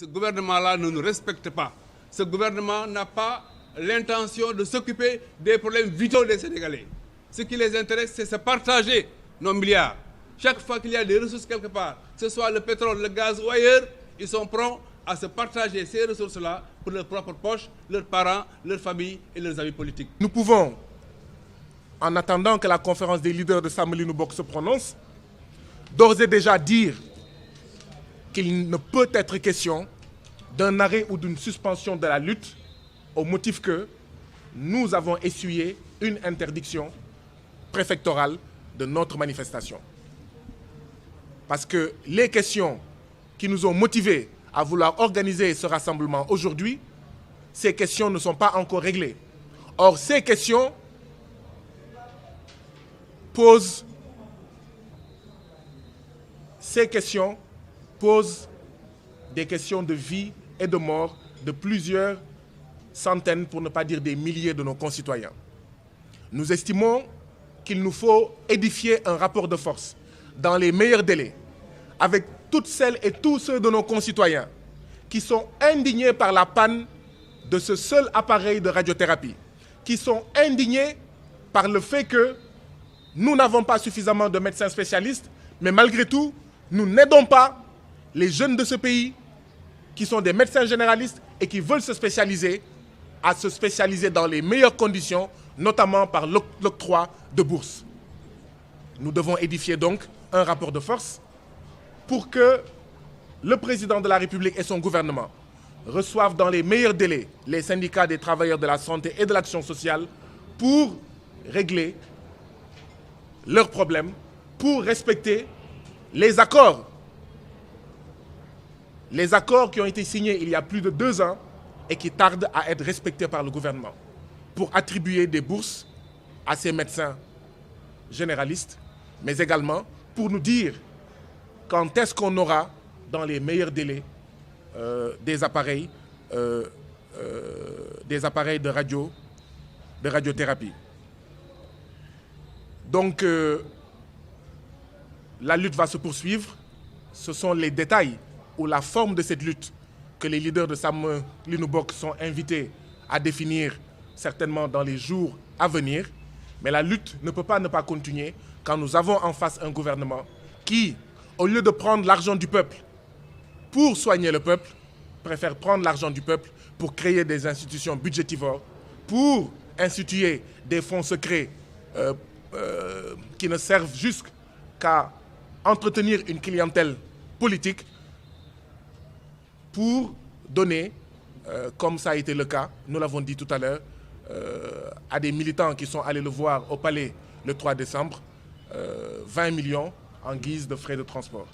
Ce gouvernement-là ne nous respecte pas. Ce gouvernement n'a pas l'intention de s'occuper des problèmes vitaux des Sénégalais. Ce qui les intéresse, c'est de se partager nos milliards. Chaque fois qu'il y a des ressources quelque part, que ce soit le pétrole, le gaz ou ailleurs, ils sont prompts à se partager ces ressources-là pour leurs propres poches, leurs parents, leurs familles et leurs amis politiques. Nous pouvons, en attendant que la conférence des leaders de Samuel Bok se prononce, d'ores et déjà dire qu'il ne peut être question d'un arrêt ou d'une suspension de la lutte au motif que nous avons essuyé une interdiction préfectorale de notre manifestation. Parce que les questions qui nous ont motivés à vouloir organiser ce rassemblement aujourd'hui, ces questions ne sont pas encore réglées. Or, ces questions posent des questions de vie et de mort de plusieurs centaines, pour ne pas dire des milliers de nos concitoyens. Nous estimons qu'il nous faut édifier un rapport de force dans les meilleurs délais avec toutes celles et tous ceux de nos concitoyens qui sont indignés par la panne de ce seul appareil de radiothérapie, qui sont indignés par le fait que nous n'avons pas suffisamment de médecins spécialistes, mais malgré tout, nous n'aidons pas les jeunes de ce pays qui sont des médecins généralistes et qui veulent se spécialiser, à se spécialiser dans les meilleures conditions, notamment par l'octroi de bourses. Nous devons édifier donc un rapport de force pour que le président de la République et son gouvernement reçoivent dans les meilleurs délais les syndicats des travailleurs de la santé et de l'action sociale pour régler leurs problèmes, pour respecter les accords qui ont été signés il y a plus de 2 ans et qui tardent à être respectés par le gouvernement, pour attribuer des bourses à ces médecins généralistes, mais également pour nous dire quand est-ce qu'on aura, dans les meilleurs délais, des appareils de radiothérapie. Donc, la lutte va se poursuivre. Ce sont les détails ou la forme de cette lutte que les leaders de Samuel Bok sont invités à définir certainement dans les jours à venir. Mais la lutte ne peut pas ne pas continuer quand nous avons en face un gouvernement qui, au lieu de prendre l'argent du peuple pour soigner le peuple, préfère prendre l'argent du peuple pour créer des institutions budgétivores, pour instituer des fonds secrets qui ne servent juste qu'à entretenir une clientèle politique, pour donner, comme ça a été le cas, nous l'avons dit tout à l'heure, à des militants qui sont allés le voir au palais le 3 décembre, 20 millions en guise de frais de transport.